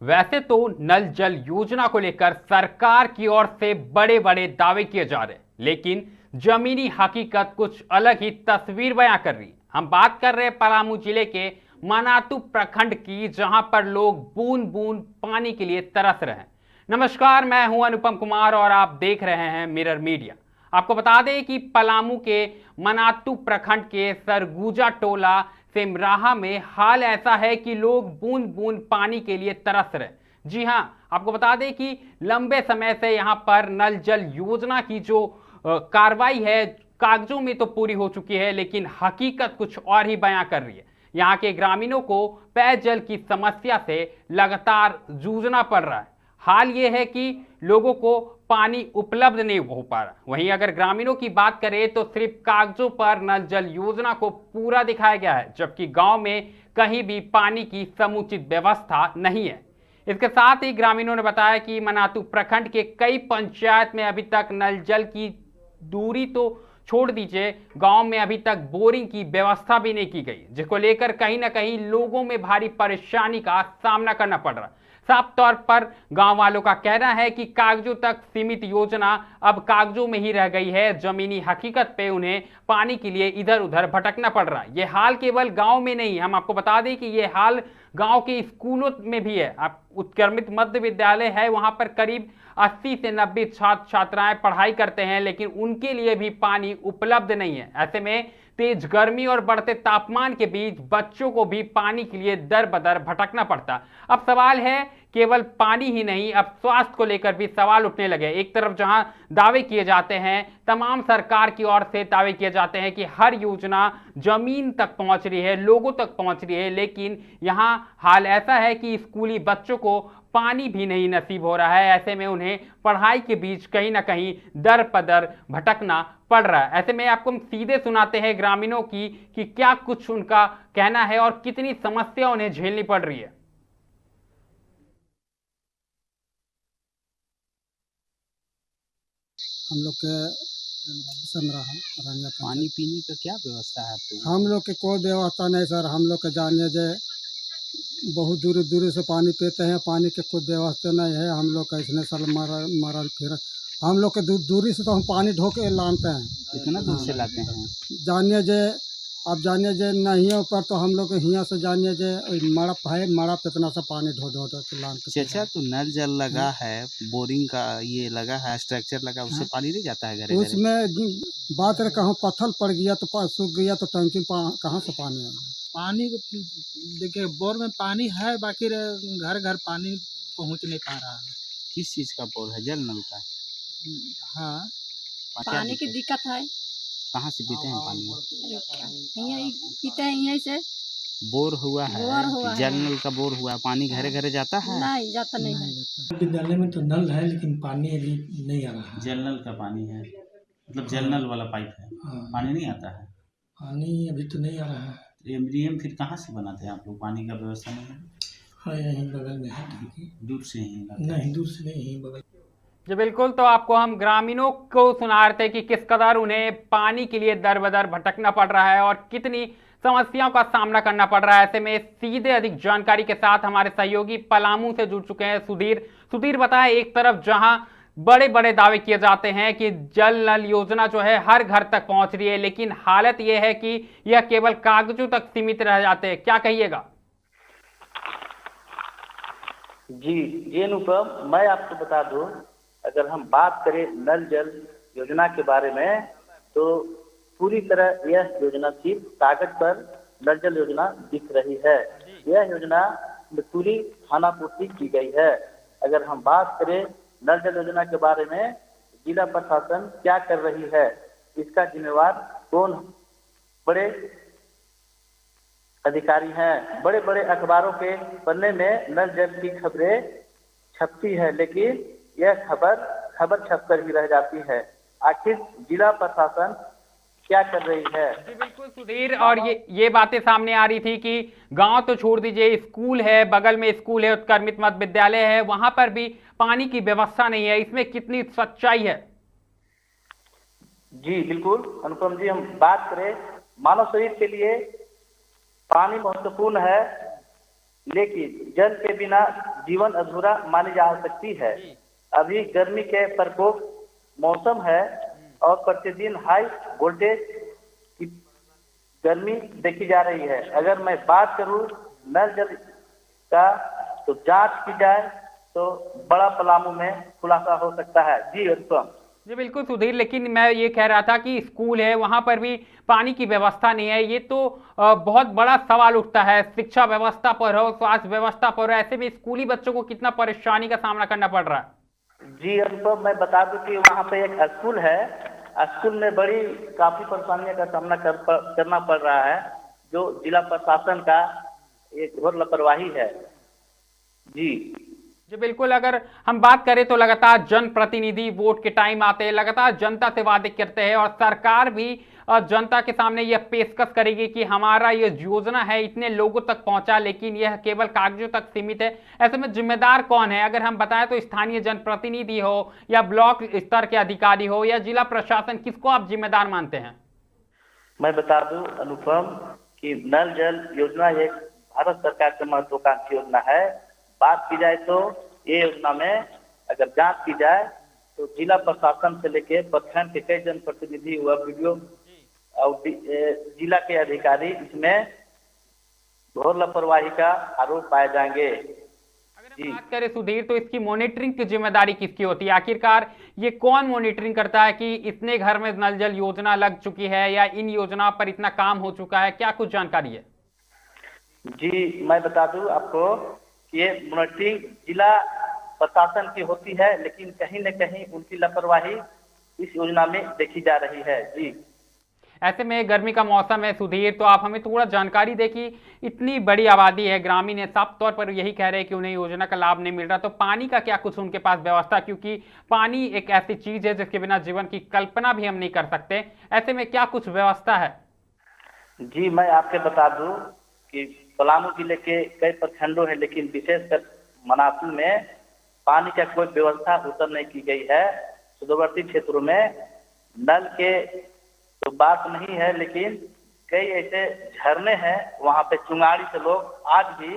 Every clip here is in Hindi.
वैसे तो नल जल योजना को लेकर सरकार की ओर से बड़े बड़े दावे किए जा रहे हैं, लेकिन जमीनी हकीकत कुछ अलग ही तस्वीर बयां कर रही है। हम बात कर रहे हैं पलामू जिले के मनातू प्रखंड की, जहां पर लोग बूंद बूंद पानी के लिए तरस रहे हैं। नमस्कार, मैं हूं अनुपम कुमार और आप देख रहे हैं मिरर मीडिया। आपको बता दें कि पलामू के मनातू प्रखंड के सरगुजा टोला सिमराहा में हाल ऐसा है कि लोग बूंद बूंद पानी के लिए तरस रहे। जी हां, आपको बता दें कि लंबे समय से यहां पर नल जल योजना की जो कार्रवाई है कागजों में तो पूरी हो चुकी है, लेकिन हकीकत कुछ और ही बयां कर रही है। यहाँ के ग्रामीणों को पेयजल की समस्या से लगातार जूझना पड़ रहा है। हाल ये है कि लोगों को पानी उपलब्ध नहीं हो पा रहा। वहीं अगर ग्रामीणों की बात करें तो सिर्फ कागजों पर नल जल योजना को पूरा दिखाया गया है, जबकि गांव में कहीं भी पानी की समुचित व्यवस्था नहीं है। इसके साथ ही ग्रामीणों ने बताया कि मनातू प्रखंड के कई पंचायत में अभी तक नल जल की दूरी तो छोड़ दीजिए, गांव में अभी तक बोरिंग की व्यवस्था भी नहीं की गई, जिसको लेकर कहीं ना कहीं लोगों में भारी परेशानी का सामना करना पड़ रहा है। साफ तौर पर गांव वालों का कहना है कि कागजों तक सीमित योजना अब कागजों में ही रह गई है। जमीनी हकीकत पे उन्हें पानी के लिए इधर उधर भटकना पड़ रहा है। ये हाल केवल गांव में नहीं, हम आपको बता दें कि ये हाल गांव के स्कूलों में भी है। आप उत्क्रमित मध्य विद्यालय है, वहां पर करीब 80 से 90 छात्र छात्राएं पढ़ाई करते हैं, लेकिन उनके लिए भी पानी उपलब्ध नहीं है। ऐसे में तेज गर्मी और बढ़ते तापमान के बीच बच्चों को भी पानी के लिए दर बदर भटकना पड़ता। अब सवाल है, केवल पानी ही नहीं, अब स्वास्थ्य को लेकर भी सवाल उठने लगे। एक तरफ जहां दावे किए जाते हैं, तमाम सरकार की ओर से दावे किए जाते हैं कि हर योजना जमीन तक पहुंच रही है, लोगों तक पहुंच रही है, लेकिन यहां हाल ऐसा है कि स्कूली बच्चों को पानी भी नहीं नसीब हो रहा है। ऐसे में उन्हें पढ़ाई के बीच कहीं ना कहीं दर पदर भटकना पड़ रहा है। ऐसे में आपको हम सीधे सुनाते हैं ग्रामीणों की कि क्या कुछ उनका कहना है और कितनी समस्या उन्हें झेलनी पड़ रही है। हम लोग के समराहा रंगा पानी पीने का क्या व्यवस्था है आपको? हम लोग के कोई व्यवस्था नहीं सर। हम लोग के जानिए जे बहुत दूर दूर से पानी पीते हैं, पानी के कोई व्यवस्था नहीं है। हम लोग कैसे साल मरल फिर हम लोग के दूरी से तो हम पानी ढो के लाते हैं। कितना दूर से लाते हैं? जानिए जे अब जानिए जे नहीं ऊपर तो हम लोग यहाँ से जानिए जे मड़प है, मड़प इतना सा पानी ढो ढो ढो के लाते। चाचा, तो नल जल लगा है, बोरिंग का ये लगा है, स्ट्रक्चर लगा, उससे पानी नहीं जाता है घरे घरे? उसमें बात रहे कहाँ पत्थर पड़ गया तो सूख गया तो टंकी कहाँ से पानी आएगा? पानी देखिए बोर में पानी है, बाकी घर घर पानी पहुंच नहीं पा रहा है। किस चीज़ का बोर है? जल नल का? हाँ, पानी की दिक्कत है। कहाँ से पीते हैं पानी? यहीं पीते हैं, यहीं से बोर हुआ है? बोर हुआ जल है। नल का बोर हुआ है, पानी घरे घरे जाता है? नहीं जाता नहीं है। विद्यालय में तो नल है लेकिन पानी अभी नहीं आ रहा है। जल नल का पानी है, मतलब जल नल वाला पाइप है, पानी नहीं आता है। पानी अभी तो नहीं आ रहा है। एमडीएम फिर कहाँ से बनाते हैं आप लोग? पानी का व्यवस्था नहीं है? हाँ, यहीं बगल में है टंकी। दूर से ही लाते हैं? नहीं, दूर से नहीं, यहीं बगल। जी बिल्कुल, तो आपको हम ग्रामीणों को सुना रहे थे कि किस कदर उन्हें पानी के लिए दर बदर भटकना पड़ रहा है और कितनी समस्याओं का सामना करना पड़ रहा है। ऐसे में सीधे अधिक जानकारी के साथ हमारे सहयोगी पलामू से जुड़ चुके हैं सुधीर बताएं, एक तरफ जहां बड़े बड़े दावे किए जाते हैं कि जल नल योजना जो है हर घर तक पहुंच रही है, लेकिन हालत यह है कि यह केवल कागजों तक सीमित रह जाते हैं। क्या कहिएगा? जी अनुपम, मैं आपको बता दूं, अगर हम बात करें नल जल योजना के बारे में तो पूरी तरह यह योजना सिर्फ कागज पर नल जल योजना दिख रही है। यह योजना में पूरी खानापूर्ति की गई है। अगर हम बात करें नल जल योजना के बारे में, जिला प्रशासन क्या कर रही है, इसका जिम्मेवार कौन बड़े अधिकारी हैं। बड़े बड़े अखबारों के पन्ने में नल जल की खबरें छपती है, लेकिन यह खबर छपकर ही रह जाती है। आखिर जिला प्रशासन क्या कर रही है? जी बिल्कुल सुधीर, और ये बातें सामने आ रही थी कि गांव तो छोड़ दीजिए, स्कूल है, बगल में स्कूल है, उत्क्रमित मध्य विद्यालय है, वहां पर भी पानी की व्यवस्था नहीं है। इसमें कितनी सच्चाई है? जी बिल्कुल अनुपम जी, हम बात करें मानव शरीर के लिए पानी महत्वपूर्ण है, लेकिन जल के बिना जीवन अधूरा मानी जा सकती है। अभी गर्मी के प्रकोप मौसम है और प्रतिदिन हाई वोल्टेज की गर्मी देखी जा रही है। अगर मैं बात करूं नल जल का, तो जांच की जाए तो बड़ा पलामू में खुलासा हो सकता है। जी अनुपम। जी बिल्कुल सुधीर, लेकिन मैं ये कह रहा था कि स्कूल है वहां पर भी पानी की व्यवस्था नहीं है। ये तो बहुत बड़ा सवाल उठता है, शिक्षा व्यवस्था पर हो, स्वास्थ्य व्यवस्था पर हो, ऐसे में स्कूली बच्चों को कितना परेशानी का सामना करना पड़ रहा है। जी अनुपम, मैं बता दूं कि वहाँ पे एक स्कूल है, स्कूल में बड़ी काफी परेशानियों का सामना करना पड़ रहा है, जो जिला प्रशासन का एक घोर लापरवाही है। जी बिल्कुल, अगर हम बात करें तो लगातार जनप्रतिनिधि वोट के टाइम आते हैं, लगातार जनता से वादे करते हैं और सरकार भी जनता के सामने यह पेशकश करेगी कि हमारा ये योजना है इतने लोगों तक पहुंचा, लेकिन यह केवल कागजों तक सीमित है। ऐसे में जिम्मेदार कौन है? अगर हम बताएं तो स्थानीय जनप्रतिनिधि हो या ब्लॉक स्तर के अधिकारी हो या जिला प्रशासन, किसको आप जिम्मेदार मानते हैं? मैं बता दूं अनुपम कि नल जल योजना एक भारत सरकार की महत्वाकांक्षी योजना है। बात की जाए तो ये योजना में अगर जांच की जाए तो जिला प्रशासन से लेके प्रखंड के कई जनप्रतिनिधि व वीडियो और जिला के अधिकारी इसमें घोर लापरवाही का आरोप पाए जाएंगे। अगर हम बात करें सुधीर, तो इसकी मॉनिटरिंग की जिम्मेदारी किसकी होती है? आखिरकार ये कौन मॉनिटरिंग करता है कि इतने घर में नल जल योजना लग चुकी है या इन योजना पर इतना काम हो चुका है? क्या कुछ जानकारी है? जी मैं बता दूं आपको कि ये मॉनिटरिंग जिला प्रशासन की होती है, लेकिन कहीं न कहीं उनकी लापरवाही इस योजना में देखी जा रही है। जी ऐसे में गर्मी का मौसम है सुधीर, तो आप हमें थोड़ा जानकारी दें कि इतनी बड़ी आबादी है, ग्रामीण है, साफ तौर पर यही कह रहे हैं कि उन्हें योजना का लाभ नहीं मिल रहा, तो पानी का क्या कुछ उनके पास व्यवस्था? क्योंकि पानी एक ऐसी चीज है जिसके बिना जीवन की कल्पना भी हम नहीं कर सकते। ऐसे में क्या कुछ व्यवस्था है? जी मैं आपके बता दूं कि पलामू जिले के कई प्रखंडों है, लेकिन विशेषकर मनातू में पानी का कोई व्यवस्था उतर नहीं की गई है। सुदूरवर्ती क्षेत्रों में नल के तो बात नहीं है, लेकिन कई ऐसे झरने हैं, वहां पे चुंगाड़ी से लोग आज भी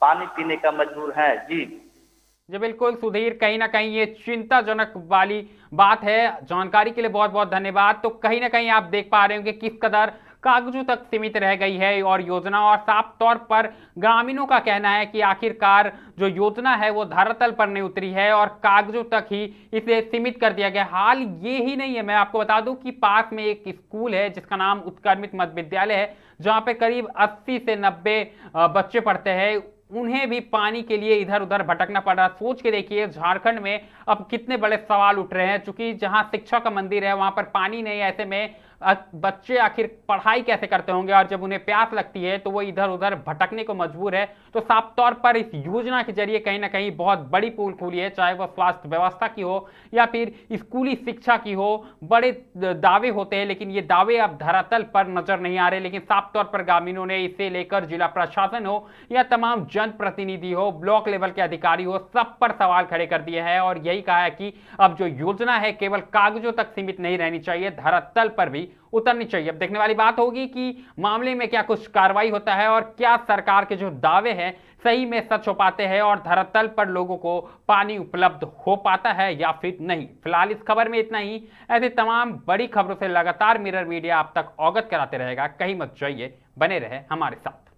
पानी पीने का मजबूर हैं। जी बिल्कुल सुधीर, कहीं ना कहीं ये चिंताजनक वाली बात है। जानकारी के लिए बहुत बहुत धन्यवाद। तो कहीं ना कहीं आप देख पा रहे हो कि किस कदर कागजों तक सीमित रह गई है और योजना, और साफ तौर पर ग्रामीणों का कहना है कि आखिरकार जो योजना है वो धरातल पर नहीं उतरी है और कागजों तक ही इसे सीमित कर दिया गया। हाल ये ही नहीं है, मैं आपको बता दूं कि पास में एक स्कूल है जिसका नाम उत्क्रमित मध्य विद्यालय है, जहां पे करीब 80 से 90 बच्चे पढ़ते हैं। उन्हें भी पानी के लिए इधर उधर भटकना पड़ रहा। सोच के देखिए झारखंड में अब कितने बड़े सवाल उठ रहे हैं, क्योंकि जहां शिक्षा का मंदिर है वहां पर पानी नहीं है। ऐसे में बच्चे आखिर पढ़ाई कैसे करते होंगे, और जब उन्हें प्यास लगती है तो वो इधर उधर भटकने को मजबूर है। तो साफ तौर पर इस योजना के जरिए कहीं ना कहीं बहुत बड़ी पोल खुली है, चाहे वह स्वास्थ्य व्यवस्था की हो या फिर स्कूली शिक्षा की हो। बड़े दावे होते हैं, लेकिन ये दावे अब धरातल पर नजर नहीं आ रहे। लेकिन साफ तौर पर ग्रामीणों ने इसे लेकर जिला प्रशासन हो या तमाम जनप्रतिनिधि हो, ब्लॉक लेवल के अधिकारी हो, सब पर सवाल खड़े कर दिए हैं और यही कहा है कि अब जो योजना है केवल कागजों तक सीमित नहीं रहनी चाहिए, धरातल पर भी उतरनी चाहिए। अब देखने वाली बात होगी कि मामले में क्या कुछ कार्रवाई होता है और क्या सरकार के जो दावे हैं सही में सच हो पाते हैं और धरातल पर लोगों को पानी उपलब्ध हो पाता है या फिर नहीं। फिलहाल इस खबर में इतना ही। ऐसे तमाम बड़ी खबरों से लगातार मिरर मीडिया आप तक अवगत कराते रहेगा। कहीं मत जाइए, बने रहे हमारे साथ।